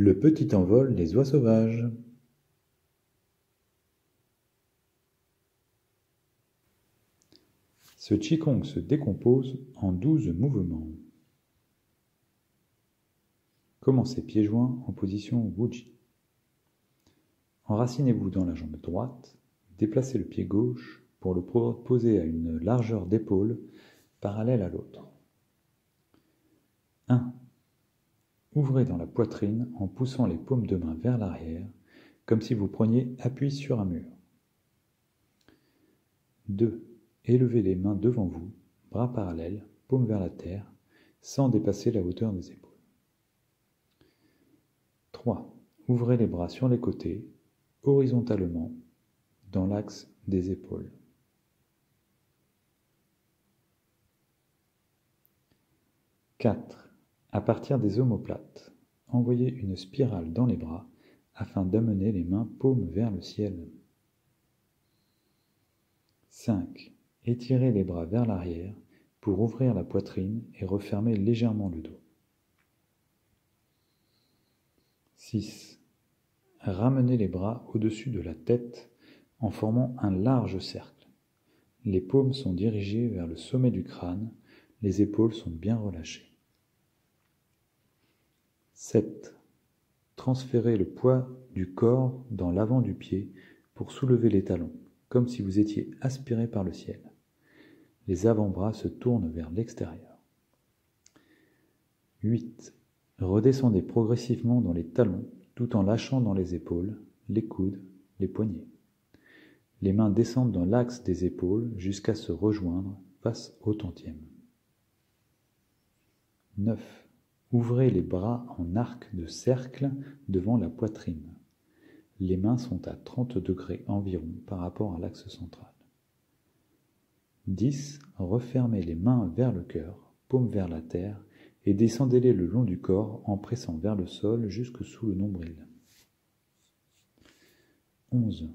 Le petit envol des oies sauvages. Ce qigong se décompose en 12 mouvements. Commencez pieds joints en position Wuji. Enracinez-vous dans la jambe droite, déplacez le pied gauche pour le poser à une largeur d'épaule parallèle à l'autre. 1. Ouvrez dans la poitrine en poussant les paumes de main vers l'arrière, comme si vous preniez appui sur un mur. 2. Élevez les mains devant vous, bras parallèles, paumes vers la terre, sans dépasser la hauteur des épaules. 3. Ouvrez les bras sur les côtés, horizontalement, dans l'axe des épaules. 4. À partir des omoplates, envoyez une spirale dans les bras afin d'amener les mains paumes vers le ciel. 5. Étirez les bras vers l'arrière pour ouvrir la poitrine et refermer légèrement le dos. 6. Ramenez les bras au-dessus de la tête en formant un large cercle. Les paumes sont dirigées vers le sommet du crâne, les épaules sont bien relâchées. 7. Transférez le poids du corps dans l'avant du pied pour soulever les talons, comme si vous étiez aspiré par le ciel. Les avant-bras se tournent vers l'extérieur. 8. Redescendez progressivement dans les talons tout en lâchant dans les épaules, les coudes, les poignets. Les mains descendent dans l'axe des épaules jusqu'à se rejoindre face au tantième. 9. Ouvrez les bras en arc de cercle devant la poitrine. Les mains sont à 30 degrés environ par rapport à l'axe central. 10. Refermez les mains vers le cœur, paumes vers la terre, et descendez-les le long du corps en pressant vers le sol jusque sous le nombril. 11.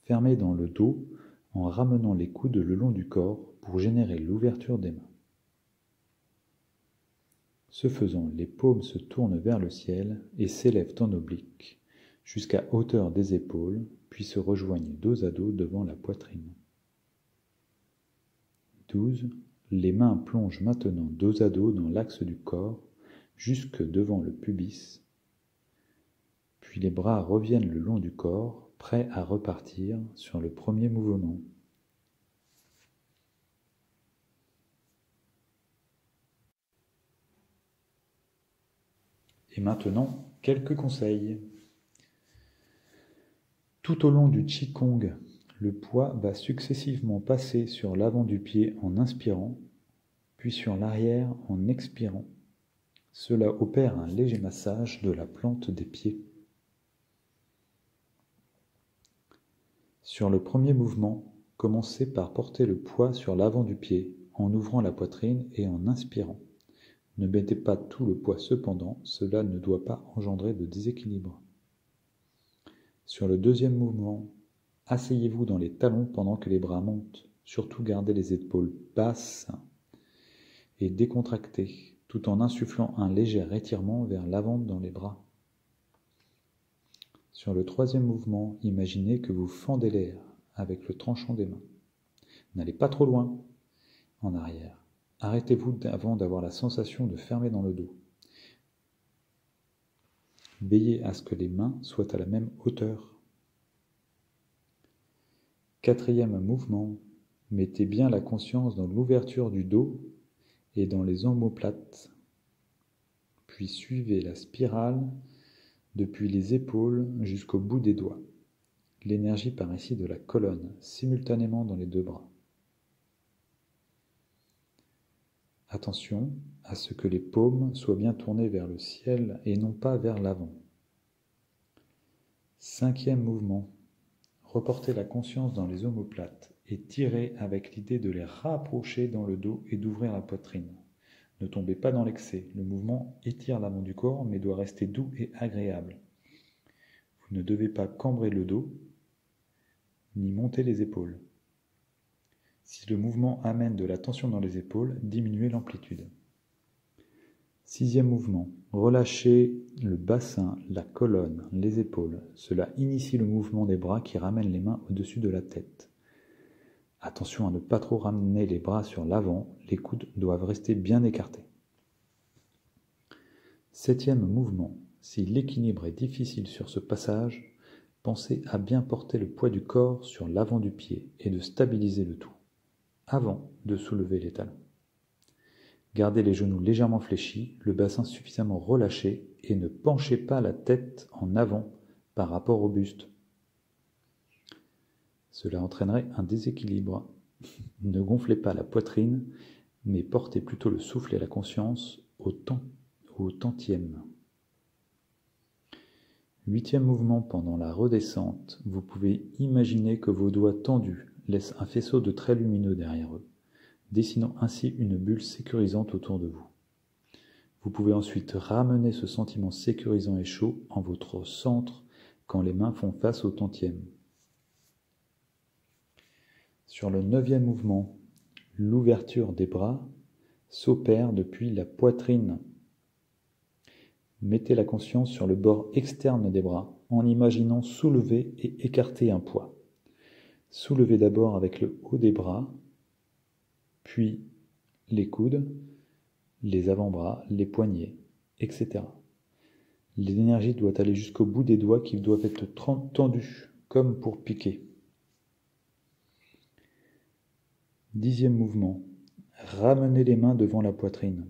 Fermez dans le dos en ramenant les coudes le long du corps pour générer l'ouverture des mains. Ce faisant, les paumes se tournent vers le ciel et s'élèvent en oblique, jusqu'à hauteur des épaules, puis se rejoignent dos à dos devant la poitrine. 12. Les mains plongent maintenant dos à dos dans l'axe du corps, jusque devant le pubis, puis les bras reviennent le long du corps, prêts à repartir sur le premier mouvement. Et maintenant, quelques conseils. Tout au long du qigong, le poids va successivement passer sur l'avant du pied en inspirant, puis sur l'arrière en expirant. Cela opère un léger massage de la plante des pieds. Sur le premier mouvement, commencez par porter le poids sur l'avant du pied en ouvrant la poitrine et en inspirant. Ne mettez pas tout le poids cependant, cela ne doit pas engendrer de déséquilibre. Sur le deuxième mouvement, asseyez-vous dans les talons pendant que les bras montent. Surtout gardez les épaules basses et décontractées, tout en insufflant un léger étirement vers l'avant dans les bras. Sur le troisième mouvement, imaginez que vous fendez l'air avec le tranchant des mains. N'allez pas trop loin en arrière. Arrêtez-vous avant d'avoir la sensation de fermer dans le dos. Veillez à ce que les mains soient à la même hauteur. Quatrième mouvement, mettez bien la conscience dans l'ouverture du dos et dans les omoplates. Puis suivez la spirale depuis les épaules jusqu'au bout des doigts. L'énergie part ici de la colonne, simultanément dans les deux bras. Attention à ce que les paumes soient bien tournées vers le ciel et non pas vers l'avant. Cinquième mouvement. Reportez la conscience dans les omoplates et tirez avec l'idée de les rapprocher dans le dos et d'ouvrir la poitrine. Ne tombez pas dans l'excès. Le mouvement étire l'avant du corps mais doit rester doux et agréable. Vous ne devez pas cambrer le dos ni monter les épaules. Si le mouvement amène de la tension dans les épaules, diminuez l'amplitude. 6e mouvement. Relâchez le bassin, la colonne, les épaules. Cela initie le mouvement des bras qui ramène les mains au-dessus de la tête. Attention à ne pas trop ramener les bras sur l'avant, les coudes doivent rester bien écartés. 7e mouvement. Si l'équilibre est difficile sur ce passage, pensez à bien porter le poids du corps sur l'avant du pied et de stabiliser le tout, avant de soulever les talons. Gardez les genoux légèrement fléchis, le bassin suffisamment relâché et ne penchez pas la tête en avant par rapport au buste. Cela entraînerait un déséquilibre. Ne gonflez pas la poitrine, mais portez plutôt le souffle et la conscience au tantième. 8e mouvement pendant la redescente. Vous pouvez imaginer que vos doigts tendus laissent un faisceau de traits lumineux derrière eux, dessinant ainsi une bulle sécurisante autour de vous. Vous pouvez ensuite ramener ce sentiment sécurisant et chaud en votre centre quand les mains font face au tantième. Sur le 9e mouvement, l'ouverture des bras s'opère depuis la poitrine. Mettez la conscience sur le bord externe des bras en imaginant soulever et écarter un poids. Soulevez d'abord avec le haut des bras, puis les coudes, les avant-bras, les poignets, etc. L'énergie doit aller jusqu'au bout des doigts qui doivent être tendus, comme pour piquer. 10e mouvement. Ramenez les mains devant la poitrine,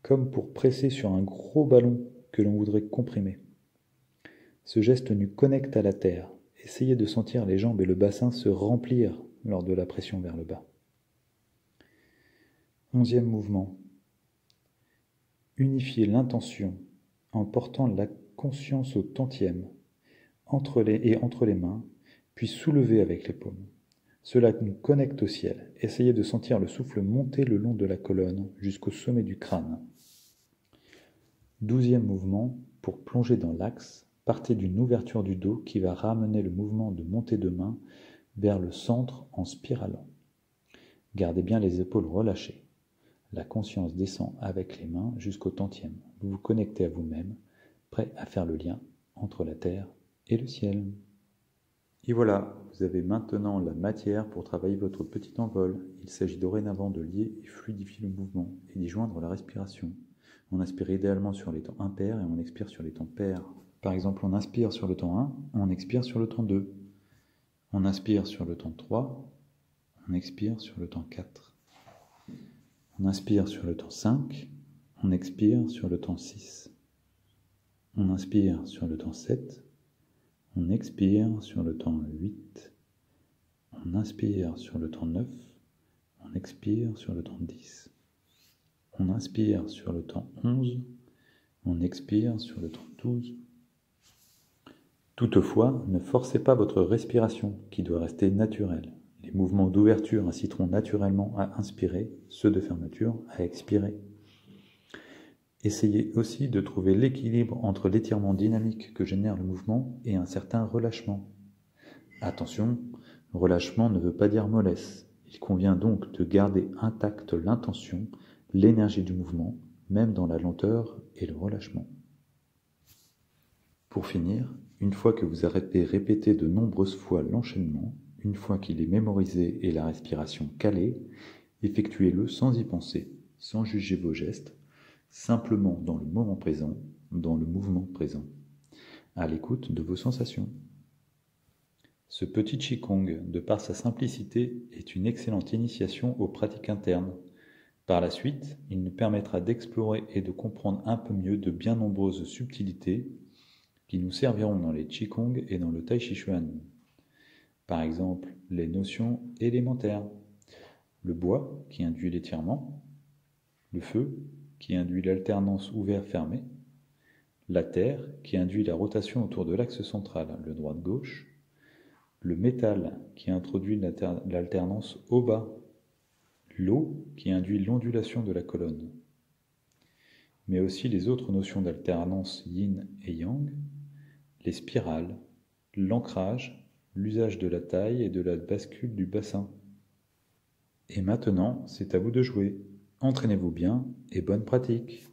comme pour presser sur un gros ballon que l'on voudrait comprimer. Ce geste nous connecte à la terre. Essayez de sentir les jambes et le bassin se remplir lors de la pression vers le bas. 11e mouvement. Unifiez l'intention en portant la conscience au tantième entre les mains, puis soulevez avec les paumes. Cela nous connecte au ciel. Essayez de sentir le souffle monter le long de la colonne jusqu'au sommet du crâne. 12e mouvement, pour plonger dans l'axe, partez d'une ouverture du dos qui va ramener le mouvement de montée de main vers le centre en spiralant. Gardez bien les épaules relâchées. La conscience descend avec les mains jusqu'au tantième. Vous vous connectez à vous-même, prêt à faire le lien entre la terre et le ciel. Et voilà, vous avez maintenant la matière pour travailler votre petit envol. Il s'agit dorénavant de lier et fluidifier le mouvement et d'y joindre la respiration. On inspire idéalement sur les temps impairs et on expire sur les temps pairs. Par exemple, on inspire sur le temps 1, on expire sur le temps 2. On inspire sur le temps 3, on expire sur le temps 4. On inspire sur le temps 5, on expire sur le temps 6. On inspire sur le temps 7, on expire sur le temps 8. On inspire sur le temps 9, on expire sur le temps 10. On inspire sur le temps 11, on expire sur le temps 12. Toutefois, ne forcez pas votre respiration, qui doit rester naturelle. Les mouvements d'ouverture inciteront naturellement à inspirer, ceux de fermeture à expirer. Essayez aussi de trouver l'équilibre entre l'étirement dynamique que génère le mouvement et un certain relâchement. Attention, relâchement ne veut pas dire mollesse. Il convient donc de garder intacte l'intention, l'énergie du mouvement, même dans la lenteur et le relâchement. Pour finir, une fois que vous avez répété de nombreuses fois l'enchaînement, une fois qu'il est mémorisé et la respiration calée, effectuez-le sans y penser, sans juger vos gestes, simplement dans le moment présent, dans le mouvement présent, à l'écoute de vos sensations. Ce petit Qigong, de par sa simplicité, est une excellente initiation aux pratiques internes. Par la suite, il nous permettra d'explorer et de comprendre un peu mieux de bien nombreuses subtilités qui nous serviront dans les Qigong et dans le Tai Chi Chuan. Par exemple, les notions élémentaires. Le bois, qui induit l'étirement. Le feu, qui induit l'alternance ouvert-fermé. La terre, qui induit la rotation autour de l'axe central, le droite-gauche. Le métal, qui introduit l'alternance haut-bas. L'eau, qui induit l'ondulation de la colonne. Mais aussi les autres notions d'alternance yin et yang, les spirales, l'ancrage, l'usage de la taille et de la bascule du bassin. Et maintenant, c'est à vous de jouer. Entraînez-vous bien et bonne pratique.